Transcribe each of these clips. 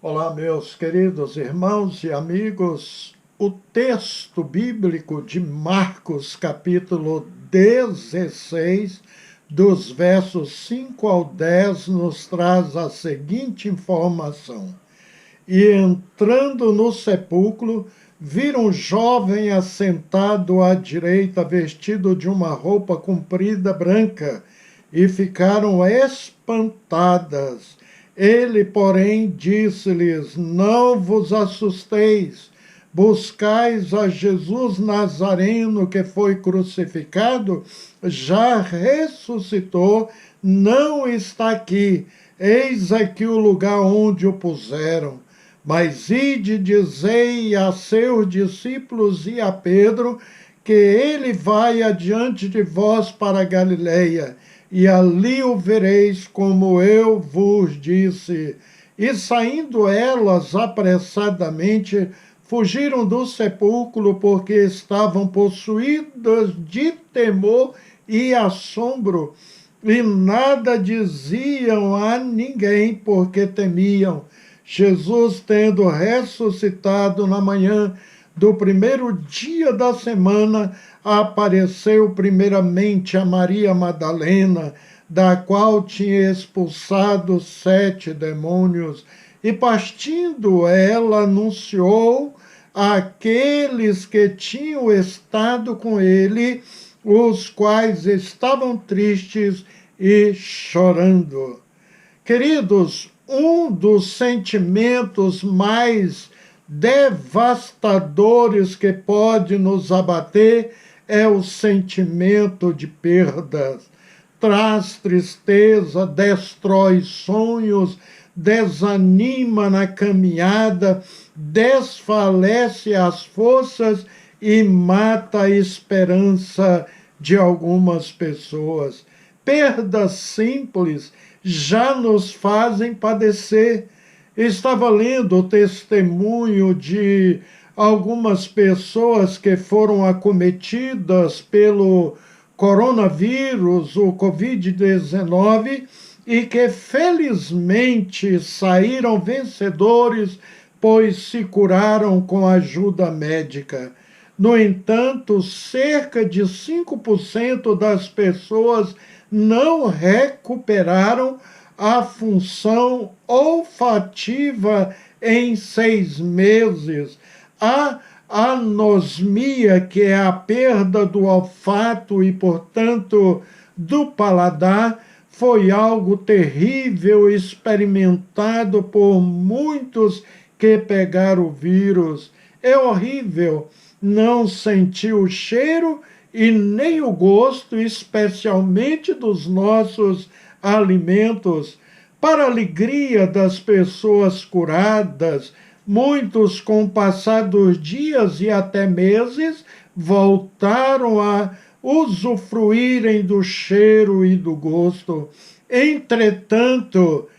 Olá, meus queridos irmãos e amigos. O texto bíblico de Marcos, capítulo 16, dos versos 5 ao 10, nos traz a seguinte informação. E entrando no sepulcro, viram um jovem assentado à direita, vestido de uma roupa comprida branca, e ficaram espantadas. Ele, porém, disse-lhes: Não vos assusteis, buscais a Jesus Nazareno, que foi crucificado, já ressuscitou, não está aqui, eis aqui o lugar onde o puseram. Mas ide, dizei a seus discípulos e a Pedro, que ele vai adiante de vós para a Galileia, e ali o vereis, como eu vos disse. E saindo elas apressadamente, fugiram do sepulcro, porque estavam possuídas de temor e assombro, e nada diziam a ninguém, porque temiam. Jesus, tendo ressuscitado na manhã do primeiro dia da semana, apareceu primeiramente a Maria Madalena, da qual tinha expulsado 7 demônios, e partindo ela anunciou àqueles que tinham estado com ele, os quais estavam tristes e chorando. Queridos, um dos sentimentos mais devastadores que pode nos abater é o sentimento de perdas. Traz tristeza, destrói sonhos, desanima na caminhada, desfalece as forças e mata a esperança de algumas pessoas. Perdas simples já nos fazem padecer. Estava lendo o testemunho de algumas pessoas que foram acometidas pelo coronavírus, o Covid-19, e que felizmente saíram vencedores, pois se curaram com ajuda médica. No entanto, cerca de 5% das pessoas não recuperaram a função olfativa em 6 meses. A anosmia, que é a perda do olfato e, portanto, do paladar, foi algo terrível experimentado por muitos que pegaram o vírus. É horrível não sentir o cheiro e nem o gosto, especialmente dos nossos alimentos. Para a alegria das pessoas curadas, muitos, com o passar dos dias e até meses, voltaram a usufruírem do cheiro e do gosto. Entretanto,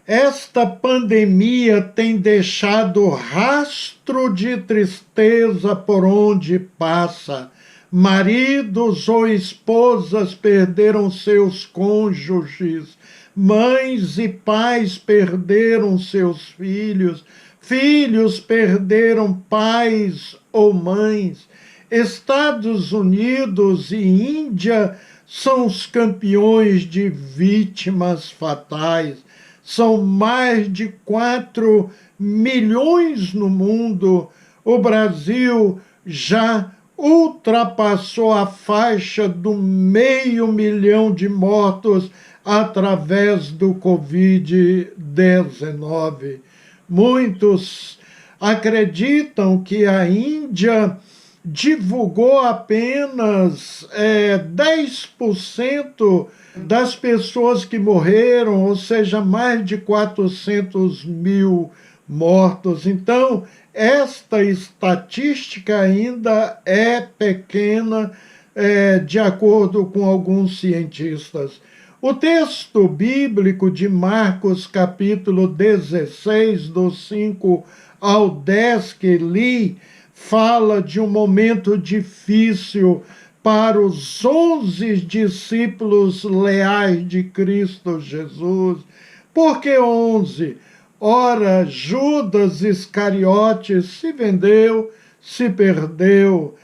esta pandemia tem deixado rastro de tristeza por onde passa. Maridos ou esposas perderam seus cônjuges, mães e pais perderam seus filhos, filhos perderam pais ou mães. Estados Unidos e Índia são os campeões de vítimas fatais. São mais de 4 milhões no mundo. O Brasil já ultrapassou a faixa do 500.000 de mortos através do Covid-19. Muitos acreditam que a Índia divulgou apenas 10% das pessoas que morreram, ou seja, mais de 400 mil mortos. Então, esta estatística ainda é pequena, de acordo com alguns cientistas. O texto bíblico de Marcos, capítulo 16, dos 5 ao 10, que li, fala de um momento difícil para os 11 discípulos leais de Cristo Jesus. Por que 11? Ora, Judas Iscariotes se vendeu, se perdeu.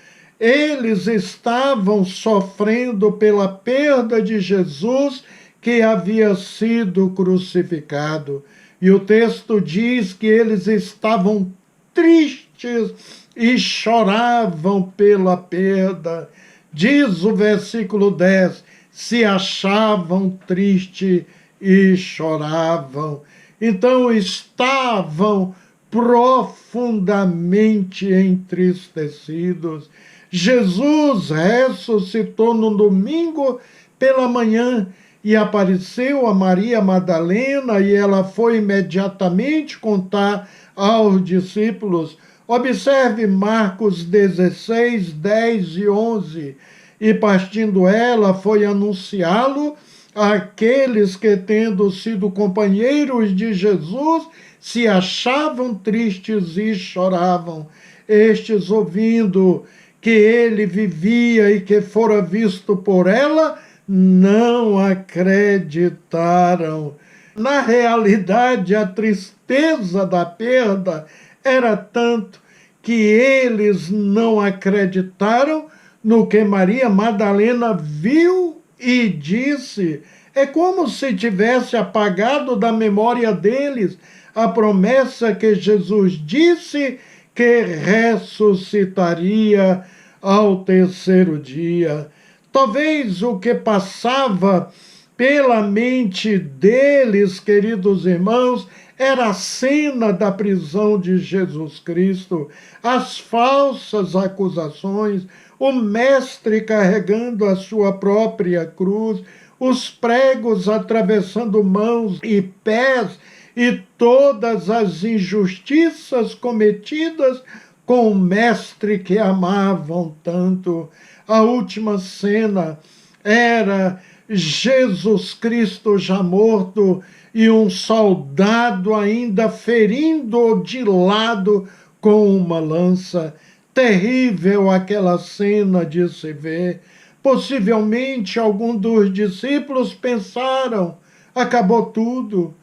Eles estavam sofrendo pela perda de Jesus, que havia sido crucificado. E o texto diz que eles estavam tristes e choravam pela perda. Diz o versículo 10, se achavam tristes e choravam. Então estavam profundamente entristecidos. Jesus ressuscitou no domingo pela manhã e apareceu a Maria Madalena, e ela foi imediatamente contar aos discípulos. Observe Marcos 16, 10 e 11. E partindo ela, foi anunciá-lo àqueles que, tendo sido companheiros de Jesus, se achavam tristes e choravam. Estes, ouvindo que ele vivia e que fora visto por ela, não acreditaram. Na realidade, a tristeza da perda era tanto que eles não acreditaram no que Maria Madalena viu e disse. É como se tivesse apagado da memória deles a promessa que Jesus disse que ressuscitaria ao terceiro dia. Talvez o que passava pela mente deles, queridos irmãos, era a cena da prisão de Jesus Cristo, as falsas acusações, o mestre carregando a sua própria cruz, os pregos atravessando mãos e pés, e todas as injustiças cometidas com o mestre que amavam tanto. A última cena era Jesus Cristo já morto e um soldado ainda ferindo de lado com uma lança. Terrível aquela cena de se ver. Possivelmente algum dos discípulos pensaram, acabou tudo.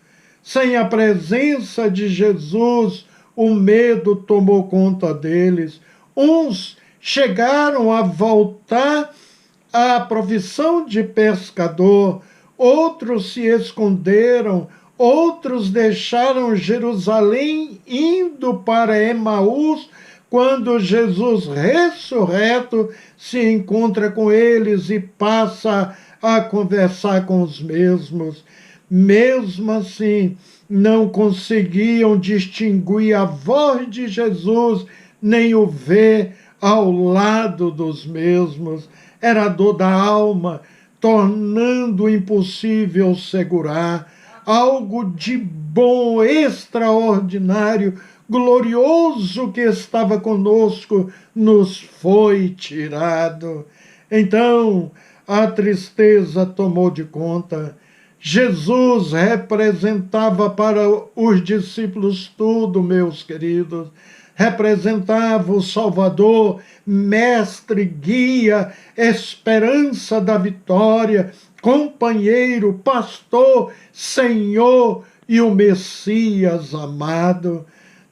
Sem a presença de Jesus, o medo tomou conta deles. Uns chegaram a voltar à profissão de pescador, outros se esconderam, outros deixaram Jerusalém indo para Emaús, quando Jesus ressurreto se encontra com eles e passa a conversar com os mesmos. Mesmo assim, não conseguiam distinguir a voz de Jesus, nem o ver ao lado dos mesmos. Era a dor da alma, tornando impossível segurar. Algo de bom, extraordinário, glorioso que estava conosco, nos foi tirado. Então, a tristeza tomou de conta. Jesus representava para os discípulos tudo, meus queridos. Representava o Salvador, mestre, guia, esperança da vitória, companheiro, pastor, Senhor e o Messias amado.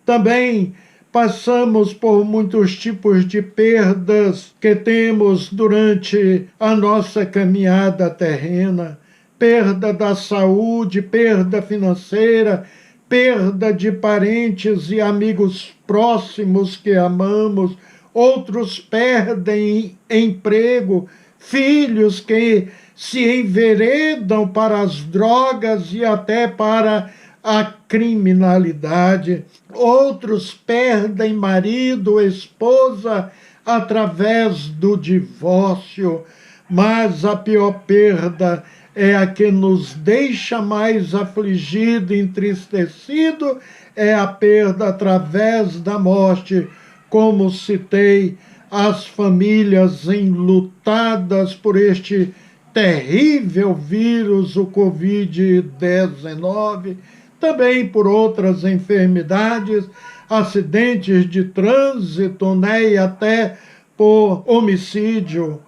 Também passamos por muitos tipos de perdas que temos durante a nossa caminhada terrena. Perda da saúde, perda financeira, perda de parentes e amigos próximos que amamos. Outros perdem emprego, filhos que se enveredam para as drogas e até para a criminalidade. Outros perdem marido, esposa, através do divórcio. Mas a pior perda é a que nos deixa mais afligido, entristecido, é a perda através da morte. Como citei, as famílias enlutadas por este terrível vírus, o Covid-19, também por outras enfermidades, acidentes de trânsito, e até por homicídio.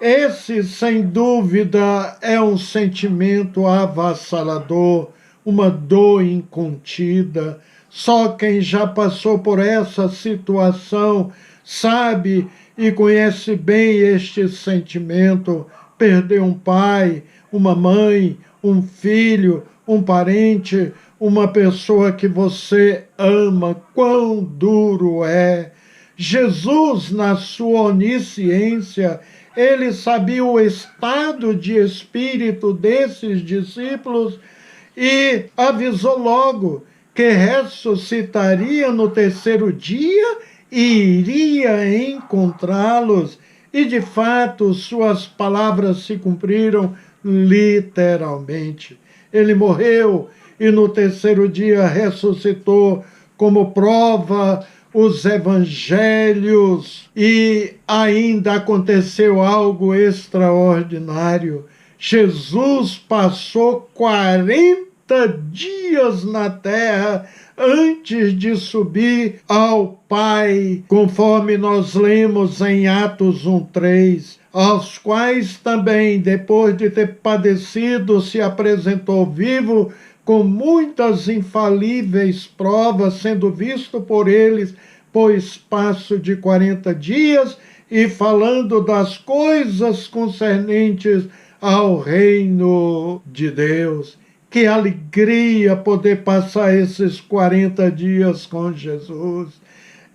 Esse, sem dúvida, é um sentimento avassalador. uma dor incontida. Só quem já passou por essa situação sabe e conhece bem este sentimento. Perder um pai, uma mãe, um filho, um parente, uma pessoa que você ama, quão duro é. Jesus, na sua onisciência, ele sabia o estado de espírito desses discípulos e avisou logo que ressuscitaria no terceiro dia e iria encontrá-los. E, de fato, suas palavras se cumpriram literalmente. Ele morreu e no terceiro dia ressuscitou, como prova os evangelhos, e ainda aconteceu algo extraordinário. Jesus passou 40 dias na terra antes de subir ao Pai, conforme nós lemos em Atos 1:3, aos quais também, depois de ter padecido, se apresentou vivo, com muitas infalíveis provas, sendo visto por eles por espaço de 40 dias, e falando das coisas concernentes ao reino de Deus. Que alegria poder passar esses 40 dias com Jesus.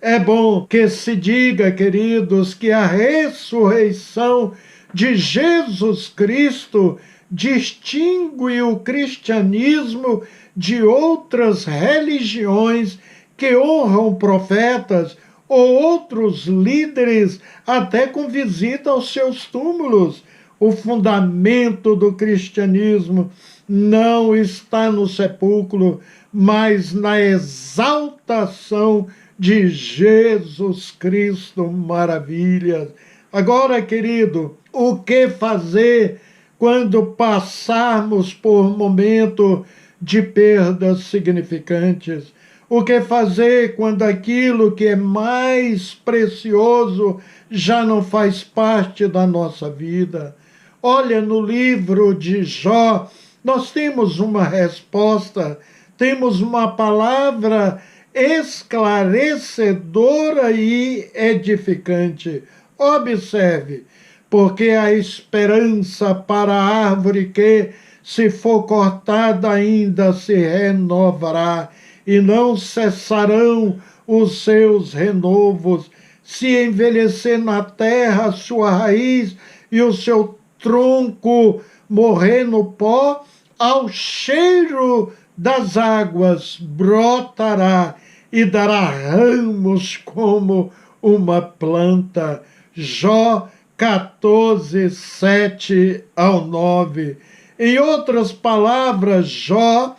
É bom que se diga, queridos, que a ressurreição de Jesus Cristo distingue o cristianismo de outras religiões que honram profetas ou outros líderes, até com visita aos seus túmulos. O fundamento do cristianismo não está no sepulcro, mas na exaltação de Jesus Cristo. Maravilhas! Agora, querido, o que fazer quando passarmos por momento de perdas significantes? O que fazer quando aquilo que é mais precioso já não faz parte da nossa vida? Olha, no livro de Jó, nós temos uma resposta, temos uma palavra esclarecedora e edificante. Observe, porque a esperança para a árvore que, se for cortada, ainda se renovará, e não cessarão os seus renovos. Se envelhecer na terra a sua raiz e o seu tronco morrer no pó, ao cheiro das águas brotará e dará ramos como uma planta. Jó 14, 7 ao 9. Em outras palavras, Jó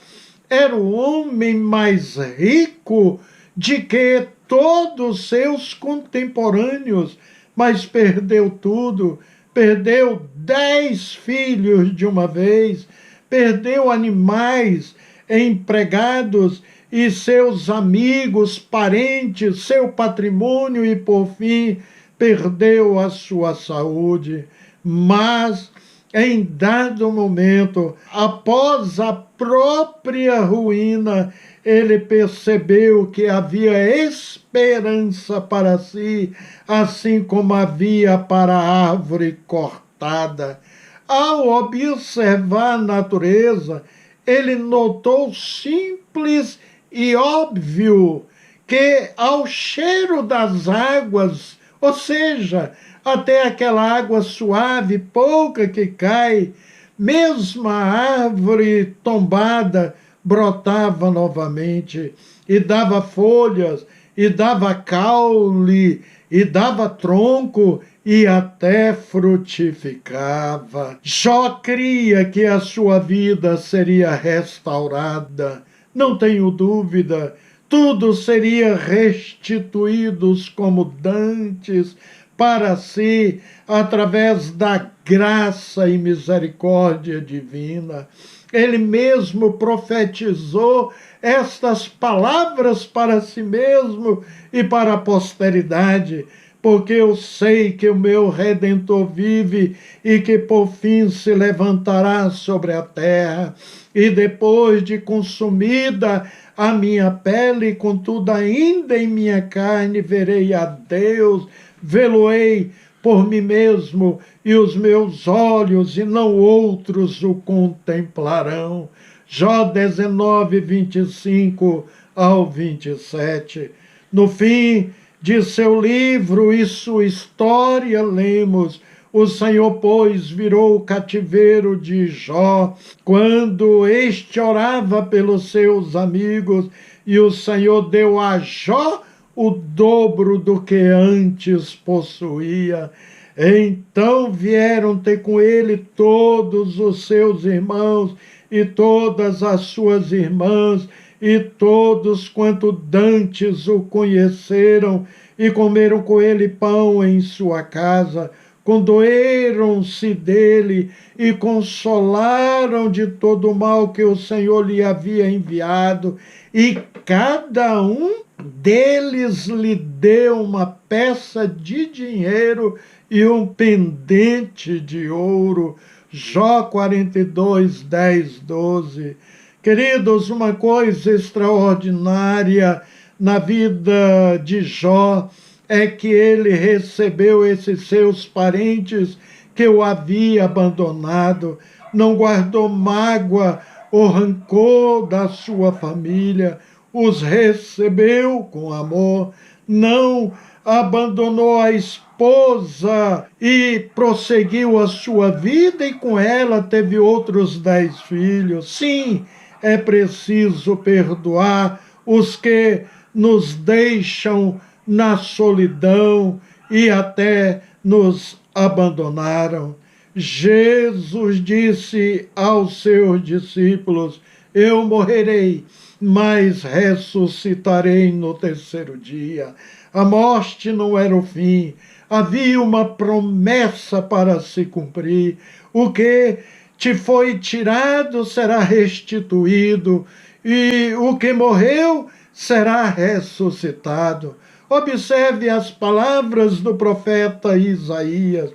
era o homem mais rico de que todos seus contemporâneos, mas perdeu tudo. Perdeu 10 filhos de uma vez, perdeu animais, empregados e seus amigos, parentes, seu patrimônio e, por fim, perdeu a sua saúde. Mas, em dado momento, após a própria ruína, ele percebeu que havia esperança para si, assim como havia para a árvore cortada. Ao observar a natureza, ele notou simples e óbvio que ao cheiro das águas, ou seja, até aquela água suave, pouca que cai, mesmo a árvore tombada brotava novamente, e dava folhas, e dava caule, e dava tronco, e até frutificava. Jó cria que a sua vida seria restaurada. Não tenho dúvida, tudo seria restituído como dantes para si, através da graça e misericórdia divina. Ele mesmo profetizou estas palavras para si mesmo e para a posteridade. porque eu sei que o meu Redentor vive e que por fim se levantará sobre a terra. E depois de consumida a minha pele, contudo ainda em minha carne verei a Deus, vê-lo-ei por mim mesmo, e os meus olhos e não outros o contemplarão. Jó 19, 25 ao 27. No fim de seu livro e sua história lemos: o Senhor, pois, virou o cativeiro de Jó, quando este orava pelos seus amigos, e o Senhor deu a Jó o dobro do que antes possuía. Então vieram ter com ele todos os seus irmãos e todas as suas irmãs, e todos quanto dantes o conheceram, e comeram com ele pão em sua casa, condoeram-se dele e consolaram de todo o mal que o Senhor lhe havia enviado, e cada um deles lhe deu uma peça de dinheiro e um pendente de ouro. Jó 42, 10, 12. Queridos, uma coisa extraordinária na vida de Jó é que ele recebeu esses seus parentes que o havia abandonado, não guardou mágoa ou rancor da sua família, os recebeu com amor, não abandonou a esposa e prosseguiu a sua vida, e com ela teve outros 10 filhos. Sim, é preciso perdoar os que nos deixam na solidão e até nos abandonaram. Jesus disse aos seus discípulos: eu morrerei, mas ressuscitarei no terceiro dia. A morte não era o fim, havia uma promessa para se cumprir. O que te foi tirado será restituído, e o que morreu será ressuscitado. Observe as palavras do profeta Isaías: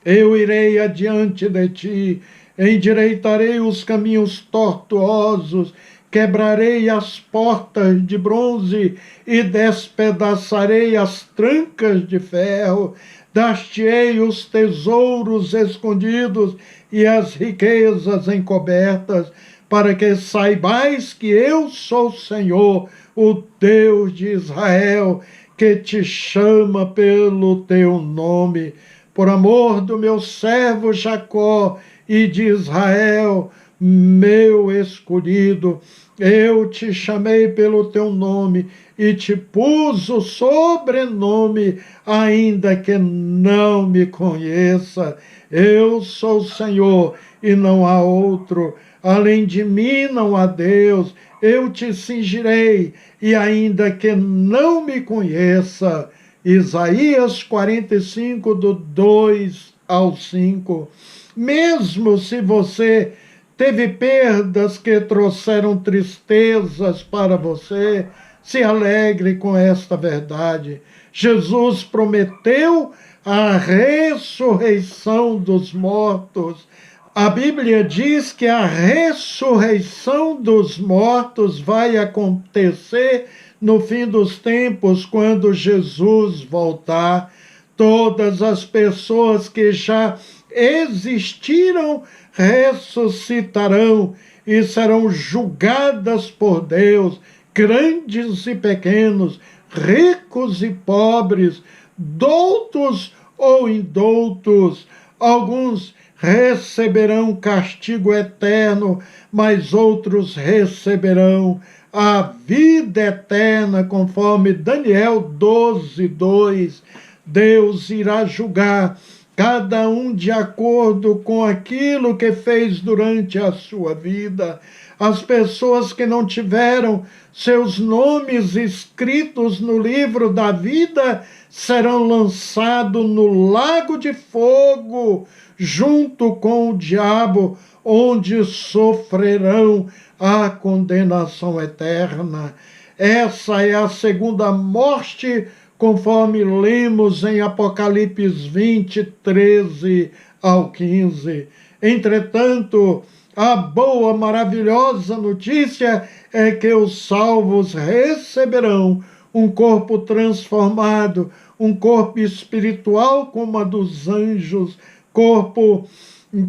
eu irei adiante de ti, endireitarei os caminhos tortuosos, quebrarei as portas de bronze e despedaçarei as trancas de ferro, dar-te-ei os tesouros escondidos e as riquezas encobertas, para que saibais que eu sou o Senhor, o Deus de Israel, que te chama pelo teu nome. Por amor do meu servo Jacó e de Israel, meu escolhido, eu te chamei pelo teu nome e te pus o sobrenome, ainda que não me conheça. Eu sou o Senhor e não há outro, além de mim não há Deus. Eu te cingirei, e ainda que não me conheça. Isaías 45, do 2 ao 5. Mesmo se você teve perdas que trouxeram tristezas para você, se alegre com esta verdade. Jesus prometeu a ressurreição dos mortos. A Bíblia diz que a ressurreição dos mortos vai acontecer no fim dos tempos, quando Jesus voltar. Todas as pessoas que já existiram ressuscitarão e serão julgadas por Deus, grandes e pequenos, ricos e pobres, doutos ou indoutos. Alguns receberão castigo eterno, mas outros receberão a vida eterna, conforme Daniel 12, 2. Deus irá julgar cada um de acordo com aquilo que fez durante a sua vida. As pessoas que não tiveram seus nomes escritos no livro da vida serão lançados no lago de fogo, junto com o diabo, onde sofrerão a condenação eterna. Essa é a segunda morte conforme lemos em Apocalipse 20, 13 ao 15. Entretanto, a boa, maravilhosa notícia é que os salvos receberão um corpo transformado, um corpo espiritual como a dos anjos, corpo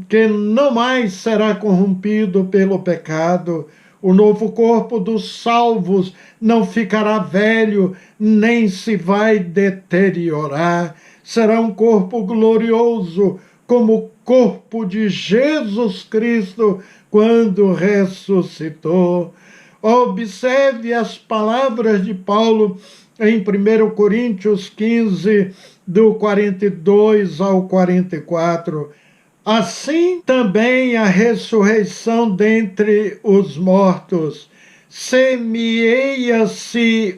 que não mais será corrompido pelo pecado. O novo corpo dos salvos não ficará velho, nem se vai deteriorar. Será um corpo glorioso, como o corpo de Jesus Cristo quando ressuscitou. Observe as palavras de Paulo em 1 Coríntios 15, do 42 ao 44. Assim também a ressurreição dentre os mortos. Semeia-se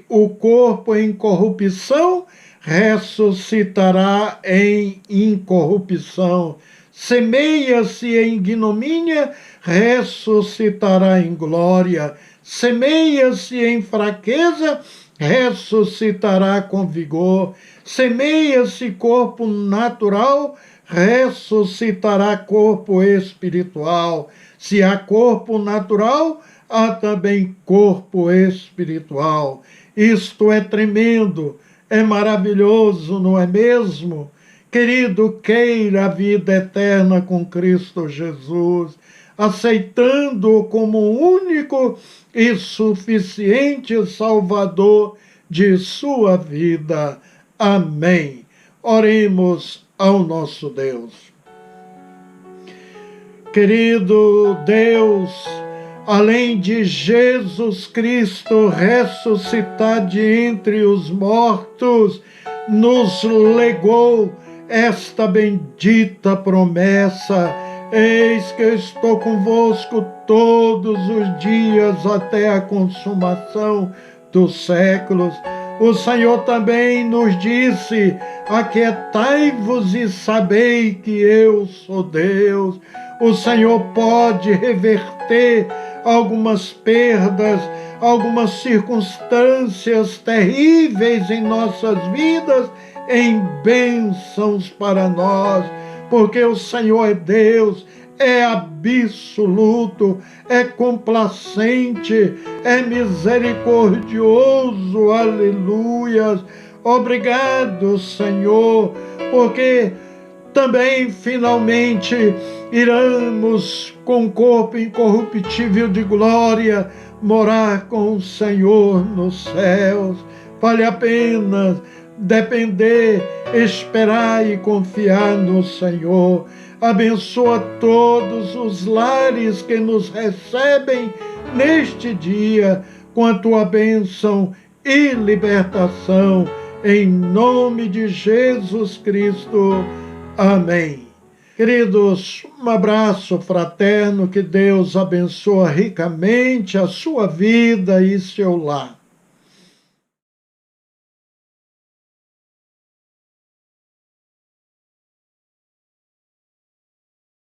o corpo em corrupção, ressuscitará em incorrupção. Semeia-se em ignomínia, ressuscitará em glória. Semeia-se em fraqueza, ressuscitará com vigor. Semeia-se corpo natural, ressuscitará corpo espiritual. Se há corpo natural, há também corpo espiritual. Isto é tremendo, é maravilhoso, não é mesmo? Querido, queira a vida eterna com Cristo Jesus, aceitando-o como o único e suficiente Salvador de sua vida. Amém. Oremos ao nosso Deus. Querido Deus, além de Jesus Cristo ressuscitar de entre os mortos, nos legou esta bendita promessa: eis que eu estou convosco todos os dias até a consumação dos séculos. O Senhor também nos disse: aquietai-vos e sabei que eu sou Deus. O Senhor pode reverter algumas perdas, algumas circunstâncias terríveis em nossas vidas em bênçãos para nós, porque o Senhor é Deus, é absoluto, é complacente, é misericordioso, aleluias. Obrigado, Senhor, porque também finalmente iremos com corpo incorruptível de glória morar com o Senhor nos céus. Vale a pena depender, esperar e confiar no Senhor. Abençoa todos os lares que nos recebem neste dia com a tua bênção e libertação, em nome de Jesus Cristo. Amém. Queridos, um abraço fraterno, que Deus abençoe ricamente a sua vida e seu lar.